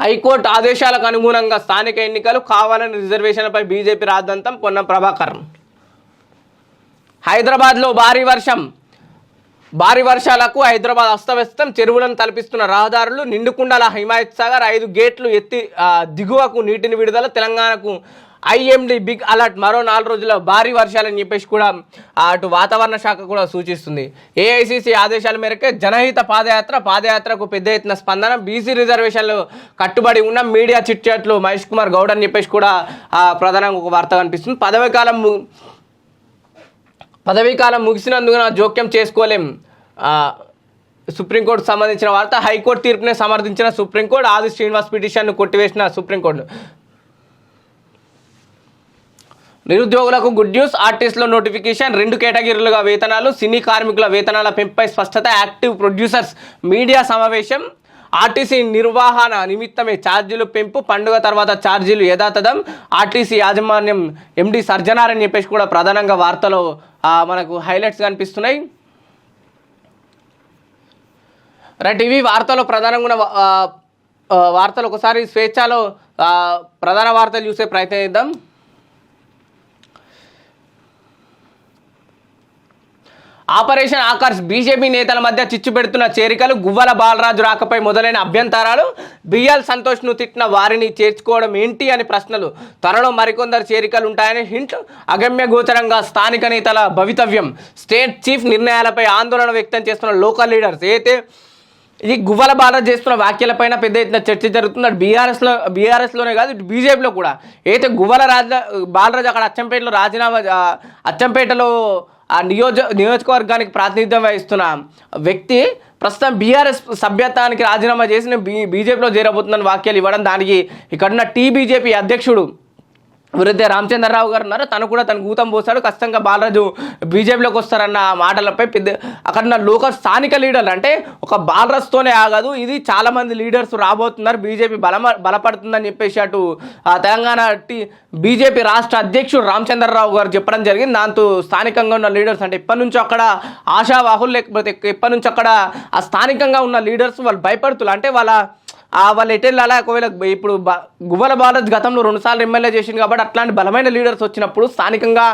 Speaker 1: హైకోర్టు ఆదేశాలకు అనుగుణంగా స్థానిక ఎన్నికలు, కావాలని రిజర్వేషన్లపై బీజేపీ రాద్ధాంతం. పొన్నం ప్రభాకర్. హైదరాబాద్లో భారీ వర్షాలకు హైదరాబాద్ అస్తవ్యస్తం, చెరువులను తలపిస్తున్న రహదారులు. నిండుకుండల హిమాయత్ సాగర్, 5 గేట్లు ఎత్తి దిగువకు నీటిని విడుదల. తెలంగాణకు ఐఎండీ బిగ్ అలర్ట్, మరో 4 రోజుల భారీ వర్షాలని చెప్పేసి కూడా అటు వాతావరణ శాఖ కూడా సూచిస్తుంది. ఏఐసిసి ఆదేశాల మేరకే జనహిత పాదయాత్రకు పెద్ద ఎత్తున స్పందన. బీసీ రిజర్వేషన్లు కట్టుబడి ఉన్న మీడియా చిట్చాట్లు మహేష్ కుమార్ గౌడ్ అని చెప్పేసి కూడా ప్రధానంగా ఒక వార్త కనిపిస్తుంది. పదవీకాలం ముగిసినందున జోక్యం చేసుకోలేం, సుప్రీంకోర్టు సంబంధించిన వార్త. హైకోర్టు తీర్పునే సమర్థించిన సుప్రీంకోర్టు, ఆది శ్రీనివాస్ పిటిషన్ను కొట్టివేసిన సుప్రీంకోర్టు. నిరుద్యోగులకు గుడ్ న్యూస్. ఆర్టిస్టుల నోటిఫికేషన్. 2 కేటగిరీలుగా వేతనాలు. సినీ కార్మికుల వేతనాల పెంపుపై స్పష్టత. యాక్టివ్ ప్రొడ్యూసర్స్ మీడియా సమావేశం. ఆర్టీసీ నిర్వహణ నిమిత్తమే ఛార్జీలు పెంపు. పండుగ తర్వాత ఛార్జీలు యథాతథం. ఆర్టీసీ యాజమాన్యం ఎండి సర్జనార్ అని చెప్పేసి కూడా ప్రధానంగా వార్తలో మనకు హైలైట్స్ కనిపిస్తున్నాయి. రైట్, ఇవి వార్తలో ప్రధానంగా ఉన్న వార్తలు. ఒకసారి స్వేచ్ఛలో ప్రధాన వార్తలు చూసే ప్రయత్నం చేద్దాం. ఆపరేషన్ ఆకర్ష్. బీజేపీ నేతల మధ్య చిచ్చు పెడుతున్న చేరికలు. గువ్వల బాలరాజు రాకపై మొదలైన అభ్యంతరాలు. బిఎల్ సంతోష్ను తిట్టిన వారిని చేర్చుకోవడం ఏంటి అని ప్రశ్నలు. త్వరలో మరికొందరు చేరికలు ఉంటాయని హింట్. అగమ్య గోచరంగా స్థానిక నేతల భవితవ్యం. స్టేట్ చీఫ్ నిర్ణయాలపై ఆందోళన వ్యక్తం చేస్తున్న లోకల్ లీడర్స్. అయితే ఈ గువ్వల బాలరాజు చేస్తున్న వ్యాఖ్యలపైన పెద్ద ఎత్తున చర్చ జరుగుతుంది. బీఆర్ఎస్లోనే కాదు, బీజేపీలో కూడా. అయితే గువ్వల బాలరాజు అక్కడ అచ్చంపేటలో ఆ నియోజకవర్గానికి ప్రాతినిధ్యం వహిస్తున్న వ్యక్తి ప్రస్తుతం బీఆర్ఎస్ సభ్యత్వానికి రాజీనామా చేసి బీజేపీలో చేరబోతుందని వ్యాఖ్యలు ఇవ్వడం, దానికి ఇక్కడున్న టీబీజేపీ అధ్యక్షుడు వృద్ధ రామచంద్రరావు గారు ఉన్నారు. తను కూడా తన గూతం పోస్తాడు. ఖచ్చితంగా బాలరాజు బీజేపీలోకి వస్తారన్న మాటలపై అక్కడ లోకల్ స్థానిక లీడర్లు, అంటే ఒక బాలరాజుతోనే ఆగదు, ఇది చాలామంది లీడర్స్ రాబోతున్నారు, బీజేపీ బలపడుతుందని చెప్పేసి అటు తెలంగాణ బీజేపీ రాష్ట్ర అధ్యక్షుడు రామచంద్రరావు గారు చెప్పడం జరిగింది. దాంతో స్థానికంగా ఉన్న లీడర్స్, అంటే ఎప్పటి నుంచో అక్కడ ఆశావాహులు లేకపోతే ఎప్పటి నుంచి అక్కడ ఆ స్థానికంగా ఉన్న లీడర్స్ వాళ్ళు భయపడుతున్నారు. అంటే వాళ్ళు ఎటెళ్ళాలా, ఒకవేళ ఇప్పుడు గువ్వల బాలరాజు గతంలో 2 సార్లు ఎమ్మెల్యే చేసింది కాబట్టి అట్లాంటి బలమైన లీడర్స్ వచ్చినప్పుడు స్థానికంగా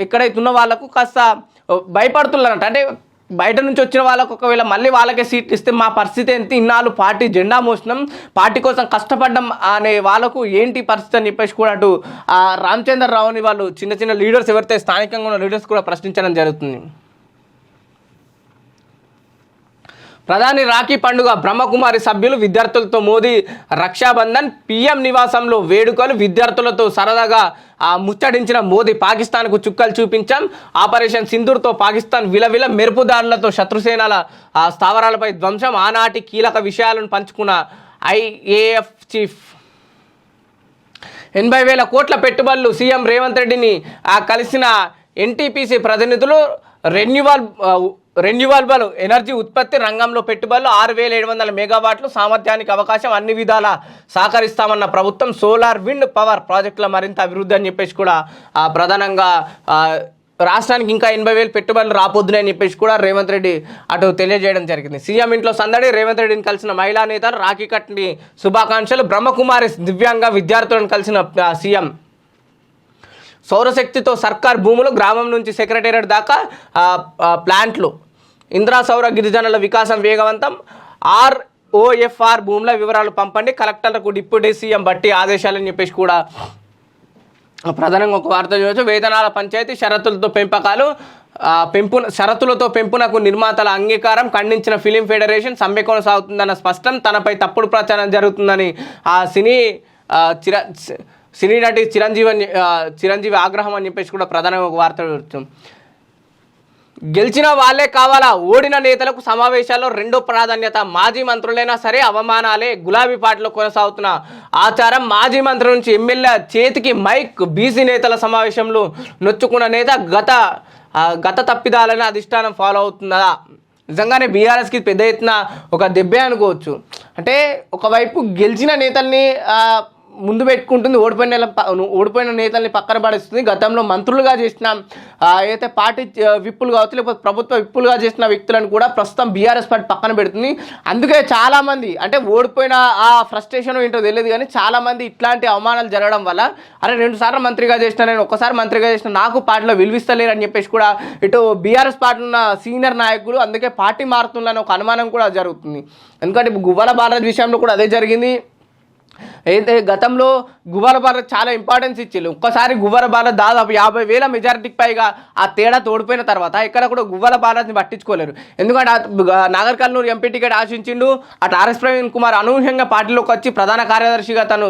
Speaker 1: ఎక్కడైతే ఉన్న వాళ్ళకు కాస్త భయపడుతున్నారంట. అంటే బయట నుంచి వచ్చిన వాళ్ళకు ఒకవేళ మళ్ళీ వాళ్ళకే సీట్ ఇస్తే మా పరిస్థితి ఎంత, ఇన్నాళ్ళు పార్టీ జెండా మోసినాం, పార్టీ కోసం కష్టపడ్డం అనే వాళ్ళకు ఏంటి పరిస్థితి అని చెప్పేసి కూడా అటు రామచంద్రరావుని వాళ్ళు చిన్న లీడర్స్ ఎవరైతే స్థానికంగా ఉన్న లీడర్స్ కూడా ప్రశ్నించడం జరుగుతుంది. ప్రధాని రాఖీ పండుగ. బ్రహ్మకుమారి సభ్యులు విద్యార్థులతో మోదీ రక్షాబంధన్. పీఎం నివాసంలో వేడుకలు. విద్యార్థులతో సరదాగా ముచ్చటించిన మోదీ. పాకిస్తాన్కు చుక్కలు చూపించాం. ఆపరేషన్ సింధూర్తో పాకిస్తాన్ విలవిల. మెరుపుదాడులతో శత్రుసేనల స్థావరాలపై ధ్వంసం. ఆనాటి కీలక విషయాలను పంచుకున్న ఐఏఎఫ్ చీఫ్. 80,000 కోట్ల పెట్టుబడులు. సీఎం రేవంత్ రెడ్డిని కలిసిన ఎన్టీపీసీ ప్రతినిధులు. రెన్యూవబుల్ ఎనర్జీ ఉత్పత్తి రంగంలో పెట్టుబడులు. 6,700 మెగావాట్లు సామర్థ్యానికి అవకాశం. అన్ని విధాలా సహకరిస్తామన్న ప్రభుత్వం. సోలార్, విండ్ పవర్ ప్రాజెక్టుల మరింత అభివృద్ధి అని చెప్పేసి కూడా ప్రధానంగా రాష్ట్రానికి ఇంకా 80,000 పెట్టుబడులు రాపోద్దుని అని చెప్పేసి కూడా రేవంత్ రెడ్డి అటు తెలియజేయడం జరిగింది. సీఎం ఇంట్లో సందడి. రేవంత్ రెడ్డిని కలిసిన మహిళా నేతలు. రాఖీ కట్ని శుభాకాంక్షలు. బ్రహ్మకుమారి దివ్యాంగ విద్యార్థులను కలిసిన సీఎం. సౌరశక్తితో సర్కార్ భూములు. గ్రామం నుంచి సెక్రటేరియట్ దాకా ప్లాంట్లు. ఇంద్రా సౌర గిరిజనుల వికాసం వేగవంతం. ROFR భూముల వివరాలు పంపండి. కలెక్టర్లకు డిప్యూటీ సీఎం బట్టి ఆదేశాలని చెప్పేసి కూడా ప్రధానంగా ఒక వార్త చూడవచ్చు. వేతనాల పంచాయతీ. షరతులతో పెంపునకు నిర్మాతల అంగీకారం. ఖండించిన ఫిలిం ఫెడరేషన్. సమ్మె కొనసాగుతుందన్న స్పష్టం. తనపై తప్పుడు ప్రచారం జరుగుతుందని సినీ నటి చిరంజీవి ఆగ్రహం అని చెప్పేసి కూడా ప్రధానంగా ఒక వార్త చూడవచ్చు. గెలిచిన వాళ్ళే కావాలా. ఓడిన నేతలకు సమావేశాల్లో రెండో ప్రాధాన్యత. మాజీ మంత్రులైనా సరే అవమానాలే. గులాబీ పార్టీలో కొనసాగుతున్న ఆచారం. మాజీ మంత్రి నుంచి ఎమ్మెల్యే చేతికి మైక్. బీసీ నేతల సమావేశంలో నొచ్చుకున్న నేత. గత తప్పిదాలని అధిష్టానం ఫాలో అవుతుందా? నిజంగానే బీఆర్ఎస్కి పెద్ద ఎత్తున ఒక దెబ్బే అనుకోవచ్చు. అంటే ఒకవైపు గెలిచిన నేతల్ని ముందు పెట్టుకుంటుంది, ఓడిపోయిన నేతల్ని పక్కన పడేస్తుంది. గతంలో మంత్రులుగా చేసిన అయితే పార్టీ విప్పులు కావచ్చు, లేకపోతే ప్రభుత్వ విప్పులుగా చేసిన వ్యక్తులను కూడా ప్రస్తుతం బీఆర్ఎస్ పార్టీ పక్కన పెడుతుంది. అందుకే చాలామంది, అంటే ఓడిపోయిన ఆ ఫ్రస్ట్రేషన్ ఏంటో తెలియదు కానీ చాలామంది ఇట్లాంటి అవమానాలు జరగడం వల్ల అరే 2 సార్లు మంత్రిగా చేసిన, నేను ఒక్కసారి మంత్రిగా చేసిన, నాకు పార్టీలో విలువిస్తలేరు అని చెప్పేసి కూడా ఇటు బీఆర్ఎస్ పార్టీ ఉన్న సీనియర్ నాయకులు అందుకే పార్టీ మారుతుందని ఒక అనుమానం కూడా జరుగుతుంది. ఎందుకంటే గువ్వల బాలరాజు విషయంలో కూడా అదే జరిగింది. అయితే గతంలో గువ్వల బాలరాజు చాలా ఇంపార్టెన్స్ ఇచ్చిండు. ఒక్కసారి గువ్వల బాలరాజు దాదాపు 50,000 మెజారిటీకి పైగా ఆ తేడా తోడిపోయిన తర్వాత ఇక్కడ కూడా గువ్వల బాలరాజుని పట్టించుకోలేరు. ఎందుకంటే నాగర్ కర్నూలు ఎంపీ టికెట్ ఆశించిండు. అటు ఆర్ఎస్ ప్రవీణ్ కుమార్ అనూహ్యంగా పార్టీలోకి వచ్చి ప్రధాన కార్యదర్శిగా తను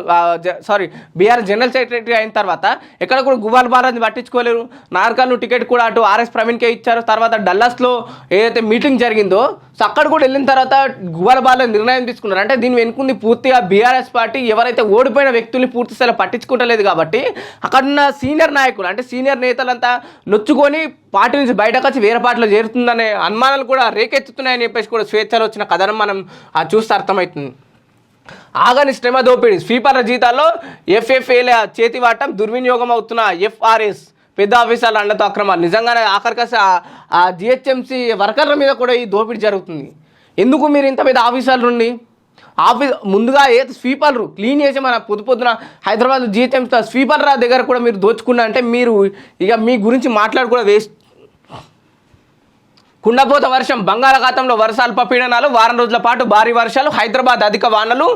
Speaker 1: బీఆర్ఎస్ జనరల్ సెక్రటరీ అయిన తర్వాత ఎక్కడ కూడా గువ్వల బాలరాజుని పట్టించుకోలేరు. నాగర్ కర్నూలు టికెట్ కూడా అటు ఆర్ఎస్ ప్రవీణ్కే ఇచ్చారు. తర్వాత డల్లాస్లో ఏదైతే మీటింగ్ జరిగిందో సో అక్కడ కూడా వెళ్ళిన తర్వాత గువలబాల నిర్ణయం తీసుకున్నారు. అంటే దీన్ని వెనుకుంది పూర్తిగా బీఆర్ఎస్ పార్టీ. ఎవరైతే ఓడిపోయిన వ్యక్తుల్ని పూర్తి స్థాయిలో పట్టించుకుంటలేదు కాబట్టి అక్కడున్న సీనియర్ నాయకులు అంటే సీనియర్ నేతలంతా నొచ్చుకొని పార్టీ నుంచి బయటకు వచ్చి వేరే పార్టీలో చేరుతుందనే అనుమానాలు కూడా రేకెత్తుతున్నాయని చెప్పేసి కూడా స్వేచ్ఛలో వచ్చిన కథనం మనం చూస్తే అర్థమవుతుంది. ఆగని శ్రమ దోపిడీ, స్వీపర్ల జీతాల్లో ఎఫ్ఎఫ్ఏల చేతివాటం, దుర్వినియోగం అవుతున్న ఎఫ్ఆర్ఎస్ పెద్ద ఆఫీసర్ల అండతో అక్రమాలు. నిజంగానే ఆఖరికసి ఆ జిహెచ్ఎంసీ వర్కర్ల మీద కూడా ఈ దోపిడీ జరుగుతుంది. ఎందుకు మీరు ఇంత పెద్ద ఆఫీసర్లు ఉండి ముందుగా స్వీపర్లు క్లీన్ చేసి మన పొద్దున హైదరాబాద్ జిహెచ్ఎంసీ స్వీపర్ల దగ్గర కూడా మీరు దోచుకున్నా అంటే మీరు ఇక మీ గురించి మాట్లాడు కూడా వేస్ట్. కుండపోత వర్షం, బంగాళాఖాతంలో వర్ష అల్పపీడనాలు, వారం రోజుల పాటు భారీ వర్షాలు, హైదరాబాద్ అధిక వానలు,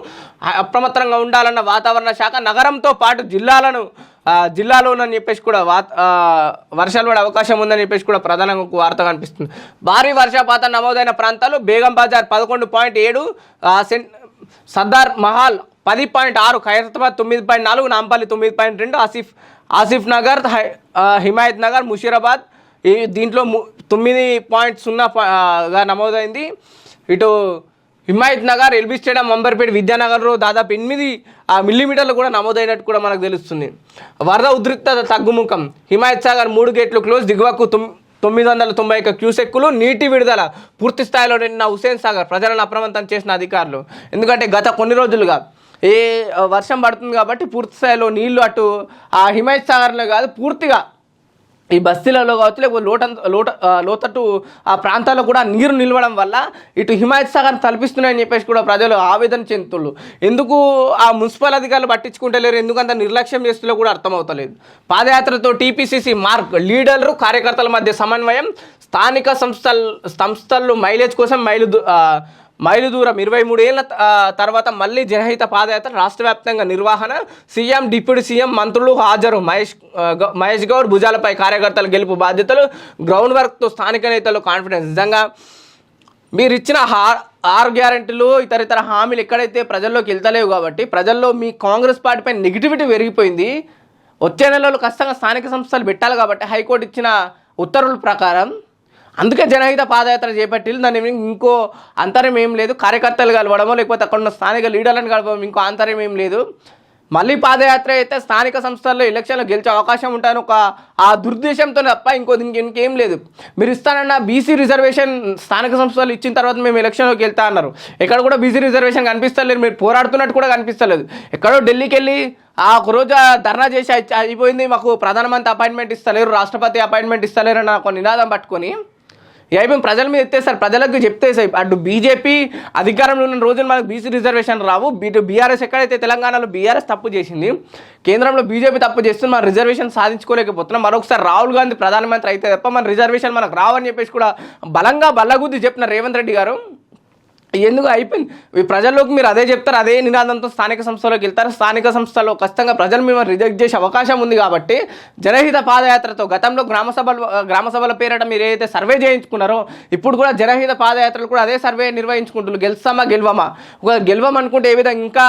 Speaker 1: అప్రమత్తంగా ఉండాలన్న వాతావరణ శాఖ. నగరంతో పాటు జిల్లాలోనని చెప్పేసి కూడా వర్షాలు పడే అవకాశం ఉందని చెప్పేసి కూడా ప్రధానంగా వార్త కనిపిస్తుంది. భారీ వర్షపాతం నమోదైన ప్రాంతాలు: బేగం బజార్ 11.7, సర్దార్ మహల్ 10.6, ఖైరతాబాద్ 9.4, నాంపల్లి 9.2, ఆసిఫ్ నగర్, హిమాయత్ నగర్, ముషీరాబాద్ దీంట్లో 9.0గా నమోదైంది. ఇటు హిమాయత్ నగర్, ఎల్బీ స్టేడియం, అంబర్పేట, విద్యానగర్లో దాదాపు 8 మిల్లీమీటర్లు కూడా నమోదైనట్టు కూడా మనకు తెలుస్తుంది. వరద ఉద్రిక్తత తగ్గుముఖం, హిమాయత్ సాగర్ 3 గేట్లు క్లోజ్, దిగువకు 991 క్యూసెక్కులు నీటి విడుదల. పూర్తి స్థాయిలో నిన్న హుస్సేన్ సాగర్ ప్రజలను అప్రమత్తం చేసిన అధికారులు. ఎందుకంటే గత కొన్ని రోజులుగా వర్షం పడుతుంది కాబట్టి పూర్తి స్థాయిలో నీళ్లు అటు ఆ హిమాయత్ సాగర్లో కాదు పూర్తిగా ఈ బస్తీలలో కావచ్చు లేకపోతే లోతట్టు ఆ ప్రాంతాల్లో కూడా నీరు నిలవడం వల్ల ఇటు హిమాయత్ సాగర్ తలపిస్తున్నాయని చెప్పేసి కూడా ప్రజలు ఆవేదన చెందుతున్నారు. ఎందుకు ఆ మున్సిపల్ అధికారులు పట్టించుకుంటలేరు, ఎందుకంత నిర్లక్ష్యం చేస్తున్నా కూడా అర్థమవుతలేదు. పాదయాత్రతో టీపీసీసీ మార్క్, లీడర్లు కార్యకర్తల మధ్య సమన్వయం, స్థానిక సంస్థల్లో మైలేజ్ కోసం మైలు దూరం 23 ఏళ్ల తర్వాత మళ్ళీ జనహిత పాదయాత్ర రాష్ట్ర వ్యాప్తంగా నిర్వహణ. సీఎం, డిప్యూటీ సీఎం, మంత్రులు హాజరు. మహేష్ గౌడ్ భుజాలపై కార్యకర్తల గెలుపు బాధ్యతలు. గ్రౌండ్ వర్క్తో స్థానిక నేతలు కాన్ఫిడెన్స్. నిజంగా మీరు ఇచ్చిన 6 గ్యారెంటీలు ఇతర హామీలు ఎక్కడైతే ప్రజల్లోకి వెళ్తలేవు కాబట్టి ప్రజల్లో మీ కాంగ్రెస్ పార్టీపై నెగిటివిటీ పెరిగిపోయింది. వచ్చే నెలలో ఖచ్చితంగా స్థానిక సంస్థలు పెట్టాలి కాబట్టి హైకోర్టు ఇచ్చిన ఉత్తర్వుల ప్రకారం అందుకే జనహిత పాదయాత్ర చేపట్టిల్లు. దాన్ని ఇంకో అంతరం ఏం లేదు. కార్యకర్తలు కలవడమో లేకపోతే అక్కడ ఉన్న స్థానిక లీడర్లను కలవడం ఇంకో అంతరం ఏం లేదు. మళ్ళీ పాదయాత్ర అయితే స్థానిక సంస్థల్లో ఎలక్షన్లో గెలిచే అవకాశం ఉంటాను ఒక ఆ దుర్దేశంతో తప్ప ఇంకేం లేదు. మీరు ఇస్తానన్న బీసీ రిజర్వేషన్ స్థానిక సంస్థలు ఇచ్చిన తర్వాత మేము ఎలక్షన్లోకి వెళ్తా అన్నారు. ఎక్కడ కూడా బీసీ రిజర్వేషన్ కనిపిస్తలేదు. మీరు పోరాడుతున్నట్టు కూడా కనిపిస్తలేదు. ఎక్కడో ఢిల్లీకి వెళ్ళి ఒకరోజు ధర్నా చేసి అయిపోయింది, మాకు ప్రధానమంత్రి అపాయింట్మెంట్ ఇస్తలేరు, రాష్ట్రపతి అపాయింట్మెంట్ ఇస్తలేరు అన్న ఒక నినాదం పట్టుకొని ఏమేమి ప్రజల మీద ఎత్తేసారు, ప్రజలకు చెప్తేసాయి. అటు బీజేపీ అధికారంలో ఉన్న రోజున మనకు బీసీ రిజర్వేషన్ రావు. బీఆర్ఎస్ ఎక్కడైతే తెలంగాణలో బీఆర్ఎస్ తప్పు చేసింది, కేంద్రంలో బీజేపీ తప్పు చేస్తుంది, మన రిజర్వేషన్ సాధించుకోలేకపోతున్నాం. మరొకసారి రాహుల్ గాంధీ ప్రధానమంత్రి అయితే తప్ప మన రిజర్వేషన్ మనకు రావని చెప్పేసి కూడా బలంగా బల్లగుద్ది చెప్పిన రేవంత్ రెడ్డి గారు ఎందుకు అయిపోయింది. ప్రజల్లోకి మీరు అదే చెప్తారు, అదే నినాదంతో స్థానిక సంస్థలోకి వెళ్తారు. స్థానిక సంస్థలో ఖచ్చితంగా ప్రజలు మిమ్మల్ని రిజెక్ట్ చేసే అవకాశం ఉంది కాబట్టి జనహిత పాదయాత్రతో గతంలో గ్రామ సభల పేరిట మీరు ఏదైతే సర్వే చేయించుకున్నారో ఇప్పుడు కూడా జనహిత పాదయాత్రలు కూడా అదే సర్వే నిర్వహించుకుంటున్నారు. గెలుస్తామా గెలవమనుకుంటే ఏ విధంగా ఇంకా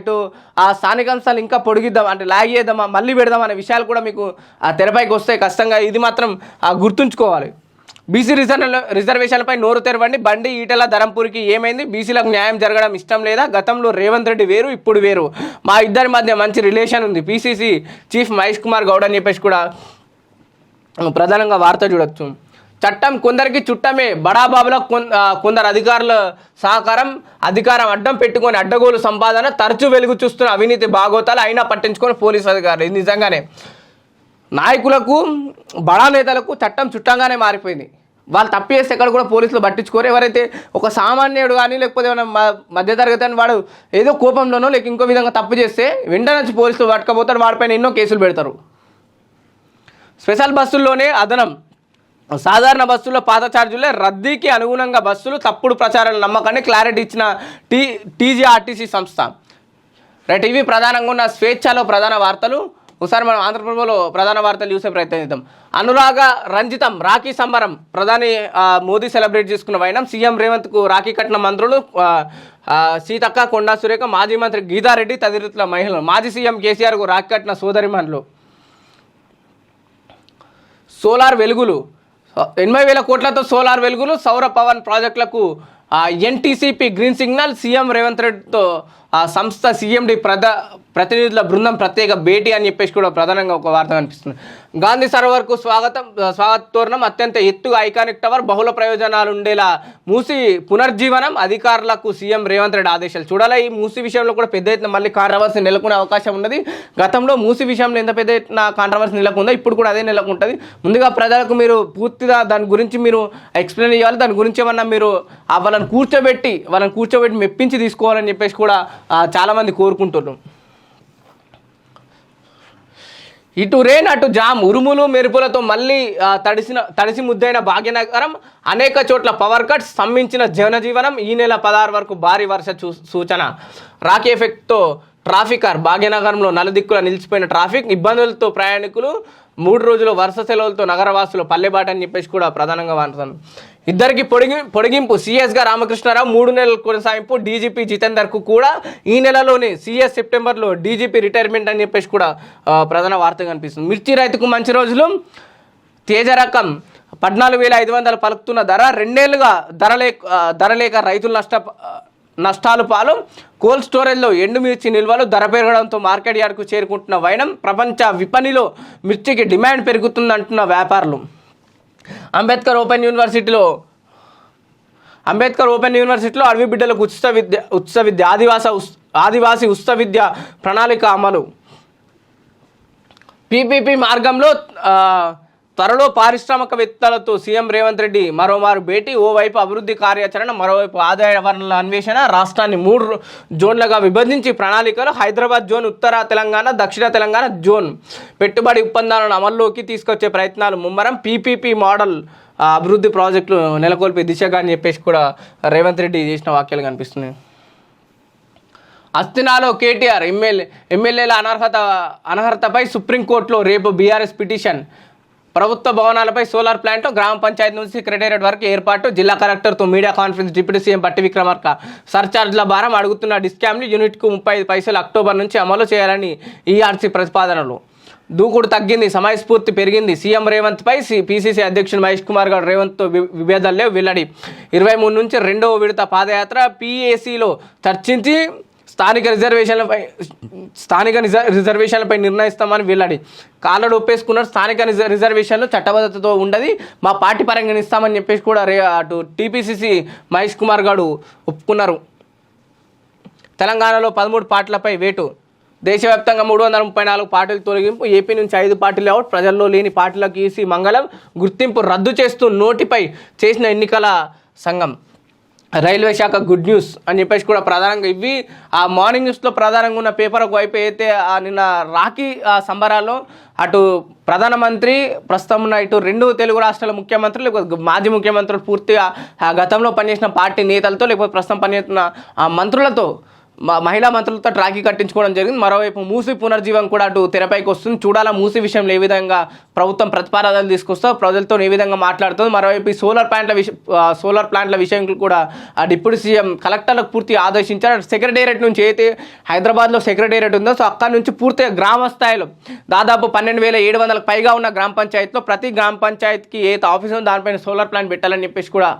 Speaker 1: ఇటు ఆ స్థానిక సంస్థలు ఇంకా పొడిగిద్దాం అంటే లాగ్ చేద్దామా మళ్ళీ పెడదాం అనే విషయాలు కూడా మీకు తెరపైకి వస్తాయి ఖచ్చితంగా. ఇది మాత్రం గుర్తుంచుకోవాలి. బీసీ రిజర్వేషన్లపై నోరు తెరవండి. బండి ఈటెల ధరంపూరికి ఏమైంది? బీసీలకు న్యాయం జరగడం ఇష్టం లేదా? గతంలో రేవంత్ రెడ్డి వేరు, ఇప్పుడు వేరు. మా ఇద్దరి మధ్య మంచి రిలేషన్ ఉంది. పీసీసీ చీఫ్ మహేష్ కుమార్ గౌడ్ అని చెప్పేసి కూడా ప్రధానంగా వార్త చూడొచ్చు. చట్టం కొందరికి చుట్టమే, బడాబాబులకు కొందరు అధికారుల సహకారం, అధికారం అడ్డం పెట్టుకొని అడ్డగోలు సంపాదన, తరచూ వెలుగు చూస్తున్న అవినీతి బాగోతాలు అయినా పట్టించుకొని పోలీసు అధికారులు. ఇది నిజంగానే నాయకులకు బడా నేతలకు చట్టం చుట్టంగానే మారిపోయింది. వాళ్ళు తప్పు చేస్తే ఎక్కడ కూడా పోలీసులు పట్టించుకోరు. ఎవరైతే ఒక సామాన్యుడు కానీ లేకపోతే ఏమైనా మధ్యతరగతి అని వాడు ఏదో కోపంలోనో లేక ఇంకో విధంగా తప్పు చేస్తే వెంటనే పోలీసులు పట్టుకపోతారు, వాడిపైన ఎన్నో కేసులు పెడతారు. స్పెషల్ బస్సుల్లోనే అదనం, సాధారణ బస్సుల్లో పాత ఛార్జీలే, రద్దీకి అనుగుణంగా బస్సులు, తప్పుడు ప్రచారాల నమ్మకాన్ని క్లారిటీ ఇచ్చిన టీజీఆర్టీసీ సంస్థ. రైట్, ఇవి ప్రధానంగా ఉన్న స్వేచ్ఛలో ప్రధాన వార్తలు. ఒకసారి మనం ఆంధ్రప్రదేశ్లో ప్రధాన వార్తలు చూసే ప్రయత్నం చేద్దాం. అనురాగ రంజితం రాఖీ సంబరం, ప్రధాని మోదీ సెలబ్రేట్ చేసుకున్న వైనం. సీఎం రేవంత్కు రాఖీ కట్టిన మంత్రులు సీతక్క, కొండా సురేఖ, మాజీ మంత్రి గీతారెడ్డి తదితరుల మహిళలు. మాజీ సీఎం కేసీఆర్కు రాఖీ కట్టిన సోదరిమణులు. సోలార్ వెలుగులు, 80,000 కోట్లతో సోలార్ వెలుగులు, సౌర పవన్ ప్రాజెక్టులకు ఎన్టీసీపీ గ్రీన్ సిగ్నల్. సీఎం రేవంత్ రెడ్డితో ఆ సంస్థ సీఎండి ప్రతినిధుల బృందం ప్రత్యేక భేటీ అని చెప్పేసి కూడా ప్రధానంగా ఒక వార్త కనిపిస్తుంది. గాంధీ సరోవర్కు స్వాగతోరణం, అత్యంత ఎత్తుగా ఐకానిక్ టవర్, బహుళ ప్రయోజనాలు ఉండేలా మూసి పునర్జీవనం, అధికారులకు సీఎం రేవంత్ రెడ్డి ఆదేశాలు. చూడాలి, ఈ మూసి విషయంలో కూడా పెద్ద ఎత్తున మళ్ళీ కాంట్రవర్సీ నెలకొనే అవకాశం ఉన్నది. గతంలో మూసి విషయంలో ఎంత పెద్ద ఎత్తున కాంట్రవర్సీ నెలకొందో ఇప్పుడు కూడా అదే నెలకొంటుంది. ముందుగా ప్రజలకు మీరు పూర్తిగా దాని గురించి మీరు ఎక్స్ప్లెయిన్ చేయాలి. దాని గురించి ఏమన్నా మీరు వాళ్ళని కూర్చోబెట్టి మెప్పించి తీసుకోవాలని చెప్పేసి కూడా చాలామంది కోరుకుంటున్నారు. ఇటు రేన్ అటు జామ్, ఉరుములు మెరుపులతో మళ్ళీ తడిసి ముద్దైన భాగ్యనగరం, అనేక చోట్ల పవర్ కట్స్, స్తంభించిన జనజీవనం. ఈ నెల 16 వరకు భారీ వర్ష సూచన. రాకీ ఎఫెక్ట్తో ట్రాఫికర్, భాగ్యనగరంలో నలుదిక్కులా నిలిచిపోయిన ట్రాఫిక్ ఇబ్బందులతో ప్రయాణికులు. 3 రోజుల వరుస సెలవులతో నగరవాసులు పల్లెబాట అని చెప్పేసి కూడా ప్రధానంగా వాడుతాను. ఇద్దరికి పొడిగింపు, సిఎస్గా రామకృష్ణారావు 3 నెలల కొనసాగింపు. డీజీపీ జితేందర్కు కూడా ఈ నెలలోనే సిఎస్ సెప్టెంబర్లో డీజీపీ రిటైర్మెంట్ అని చెప్పేసి కూడా ప్రధాన వార్త కనిపిస్తుంది. మిర్చి రైతుకు మంచి రోజులు. తేజ రకం 14,500 పలుకుతున్న ధర. 2 నెలలుగా ధర లేక రైతులు నష్టాలు పాలు. కోల్డ్ స్టోరేజ్లో ఎండుమిర్చి నిల్వలు. ధర పెరగడంతో మార్కెట్ యార్డ్కు చేరుకుంటున్న వైనం. ప్రపంచ విపణిలో మిర్చికి డిమాండ్ పెరుగుతుందంటున్న వ్యాపారులు. అంబేద్కర్ ఓపెన్ యూనివర్సిటీలో అడవి బిడ్డలకు ఉచిత విద్య ఆదివాసీ ఉచిత విద్య ప్రణాళిక అమలు. పీపీపీ మార్గంలో త్వరలో పారిశ్రామికవేత్తలతో సీఎం రేవంత్ రెడ్డి మరోమారు భేటీ. ఓవైపు అభివృద్ధి కార్యాచరణ, మరోవైపు ఆదాయ వనరుల అన్వేషణ. రాష్ట్రాన్ని 3 జోన్లుగా విభజించి ప్రణాళికలు. హైదరాబాద్ జోన్, ఉత్తర తెలంగాణ, దక్షిణ తెలంగాణ జోన్. పెట్టుబడి ఒప్పందాలను అమల్లోకి తీసుకొచ్చే ప్రయత్నాలు ముమ్మరం. పీపీపీ మోడల్ అభివృద్ధి ప్రాజెక్టులు నెలకొల్పే దిశగా అని చెప్పేసి కూడా రేవంత్ రెడ్డి చేసిన వాక్యాలు కనిపిస్తున్నాయి. అస్తినాలో కేటీఆర్ ఎమ్మెల్యేల అనర్హతపై సుప్రీంకోర్టులో రేపు బీఆర్ఎస్ పిటిషన్. ప్రభుత్వ భవనాలపై సోలార్ ప్లాంట్, గ్రామ పంచాయతీ నుంచి సెక్రటేరియట్ వరకు ఏర్పాటు. జిల్లా కలెక్టర్తో మీడియా కాన్ఫరెన్స్. డిప్యూటీ సీఎం బట్టి విక్రమార్క సర్చార్జ్ల భారం అడుగుతున్న డిస్కామ్లు. యూనిట్కు 35 పైసలు అక్టోబర్ నుంచి అమలు చేయాలని ఈఆర్సీ ప్రతిపాదనలు. దూకుడు తగ్గింది, సమయస్ఫూర్తి పెరిగింది. సీఎం రేవంత్ పై పీసీసీ అధ్యక్షుడు మహేష్ కుమార్ గౌడ్ రేవంత్తో విభేదాలు లేవు వెల్లడి. 23 నుంచి 2వ విడత పాదయాత్ర. పీఏసీలో చర్చించి స్థానిక రిజర్వేషన్లపై నిర్ణయిస్తామని వెల్లడి. కాళ్ళను ఒప్పేసుకున్నారు. స్థానిక రిజర్వేషన్లు చట్టబద్ధతతో ఉండదు, మా పార్టీ పరంగా ఇస్తామని చెప్పేసి కూడా అటు టీపీసీసీ మహేష్ కుమార్ గౌడ్ ఒప్పుకున్నారు. తెలంగాణలో 13 పార్టీలపై వేటు. దేశవ్యాప్తంగా 334 పార్టీలు తొలగింపు. ఏపీ నుంచి 5 పార్టీలు అవుట్. ప్రజల్లో లేని పార్టీలకు ఈసీ మంగళం. గుర్తింపు రద్దు చేస్తూ నోటిఫై చేసిన ఎన్నికల సంఘం. రైల్వే శాఖ గుడ్ న్యూస్ అని చెప్పేసి కూడా ప్రధానంగా ఇవి ఆ మార్నింగ్ న్యూస్లో ప్రధానంగా ఉన్న పేపర్ ఒక వైపు అయితే నిన్న రాఖీ సంబరాల్లో అటు ప్రధానమంత్రి ప్రస్తుతం ఉన్న ఇటు 2 తెలుగు రాష్ట్రాల ముఖ్యమంత్రులు లేకపోతే మాజీ ముఖ్యమంత్రులు పూర్తిగా గతంలో పనిచేసిన పార్టీ నేతలతో లేకపోతే ప్రస్తుతం పనిచేస్తున్న మంత్రులతో మహిళా మంత్రులతో రాఖీ కట్టించుకోవడం జరిగింది. మరోవైపు మూసి పునర్జీవం కూడా అటు తెరపైకి వస్తుంది. చూడాలా మూసి విషయంలో ఏ విధంగా ప్రభుత్వం ప్రతిపాదనలు తీసుకొస్తో ప్రజలతో ఏ విధంగా మాట్లాడుతుంది. మరోవైపు ఈ సోలార్ ప్లాంట్ల విషయం కూడా ఆ డిప్యూటీ సీఎం కలెక్టర్లకు పూర్తిగా ఆదేశించారు. సెక్రటేరియట్ నుంచి అయితే హైదరాబాద్లో సెక్రటేరియట్ ఉందో సో అక్కడ నుంచి పూర్తిగా గ్రామ స్థాయిలో దాదాపు 12,700కు పైగా ఉన్న గ్రామ పంచాయతీలో ప్రతి గ్రామ పంచాయతీకి ఏ ఆఫీస్ ఉందో దానిపైన సోలార్ ప్లాంట్ పెట్టాలని చెప్పేసి కూడా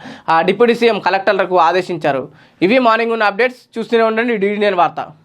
Speaker 1: డిప్యూటీ సీఎం కలెక్టర్లకు ఆదేశించారు. ఇవి మార్నింగ్ ఉన్న అప్డేట్స్. చూస్తూనే ఉండండి DD9 వార్త.